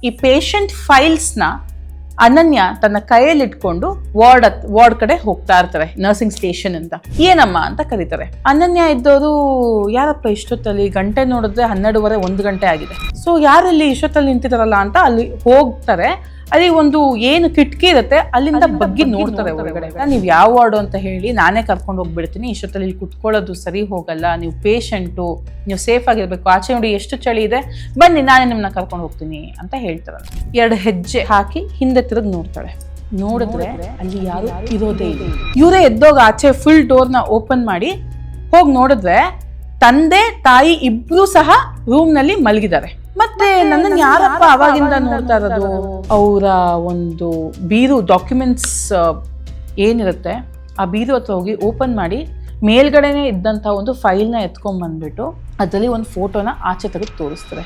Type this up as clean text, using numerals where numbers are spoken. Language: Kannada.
ಈ ಪೇಷಂಟ್ ಫೈಲ್ಸ್ನ ಅನನ್ಯ ತನ್ನ ಕೈಯಲ್ಲಿ ಇಟ್ಕೊಂಡು ವಾರ್ಡ್ ಕಡೆ ಹೋಗ್ತಾ ಇರ್ತಾರೆ, ನರ್ಸಿಂಗ್ ಸ್ಟೇಷನ್ ಅಂತ. ಏನಮ್ಮ ಅಂತ ಕರೀತಾರೆ. ಅನನ್ಯ ಇದ್ದವರು, ಯಾರಪ್ಪ ಇಷ್ಟೊತ್ತಲ್ಲಿ, ಗಂಟೆ ನೋಡಿದ್ರೆ 12:30 1 ಗಂಟೆ ಆಗಿದೆ, ಸೊ ಯಾರಲ್ಲಿ ಇಷ್ಟೊತ್ತಲ್ಲಿ ನಿಂತಿದಾರಲ್ಲ ಅಂತ ಅಲ್ಲಿ ಹೋಗ್ತಾರೆ. ಅಲ್ಲಿ ಒಂದು ಏನು ಕಿಟಕಿ ಇರುತ್ತೆ, ಅಲ್ಲಿಂದ ಬಗ್ಗಿ ನೋಡ್ತಾರೆ ಹೊರಗಡೆ. ನೀವು ಯಾವ ವಾರ್ಡು ಅಂತ ಹೇಳಿ ನಾನೇ ಕರ್ಕೊಂಡು ಹೋಗ್ಬಿಡ್ತೀನಿ, ಇಷ್ಟೊತ್ತಲ್ಲಿ ಇಲ್ಲಿ ಕುತ್ಕೊಳ್ಳೋದು ಸರಿ ಹೋಗಲ್ಲ, ನೀವು ಪೇಷಂಟು, ನೀವು ಸೇಫ್ ಆಗಿರ್ಬೇಕು, ಆಚೆ ನೋಡಿ ಎಷ್ಟು ಚಳಿ ಇದೆ, ಬನ್ನಿ ನಾನೇ ನಿಮ್ಮನ್ನ ಕರ್ಕೊಂಡು ಹೋಗ್ತೀನಿ ಅಂತ ಹೇಳ್ತಾರೆ. 2 ಹೆಜ್ಜೆ ಹಾಕಿ ಹಿಂದೆ ತಿರುಗಿ ನೋಡ್ತಾಳೆ. ನೋಡಿದ್ರೆ ಅಲ್ಲಿ ಯಾರು ಇರೋದೇ ಇಲ್ಲ. ಇವರೇ ಎದ್ದೋಗ ಆಚೆ ಫುಲ್ ಡೋರ್ನ ಓಪನ್ ಮಾಡಿ ಹೋಗಿ ನೋಡಿದ್ರೆ ತಂದೆ ತಾಯಿ ಇಬ್ರು ಸಹ ರೂಮ್ ನಲ್ಲಿ ಮಲಗಿದ್ದಾರೆ. ಮತ್ತೆ ನನ್ನನ್ನು ಯಾರಪ್ಪ ಅವಾಗಿಂದ ನೋಡ್ತಾ ಇರೋದು? ಅವರ ಒಂದು ಬೀರು ಡಾಕ್ಯುಮೆಂಟ್ಸ್ ಏನಿರುತ್ತೆ ಆ ಬೀರು ಹತ್ರ ಹೋಗಿ ಓಪನ್ ಮಾಡಿ ಮೇಲ್ಗಡೆನೆ ಇದ್ದಂಥ ಒಂದು ಫೈಲ್ನ ಎತ್ಕೊಂಡ್ ಬಂದ್ಬಿಟ್ಟು ಅದರಲ್ಲಿ ಒಂದು ಫೋಟೋನ ಆಚೆ ತೆಗೆದು ತೋರಿಸ್ತಾರೆ.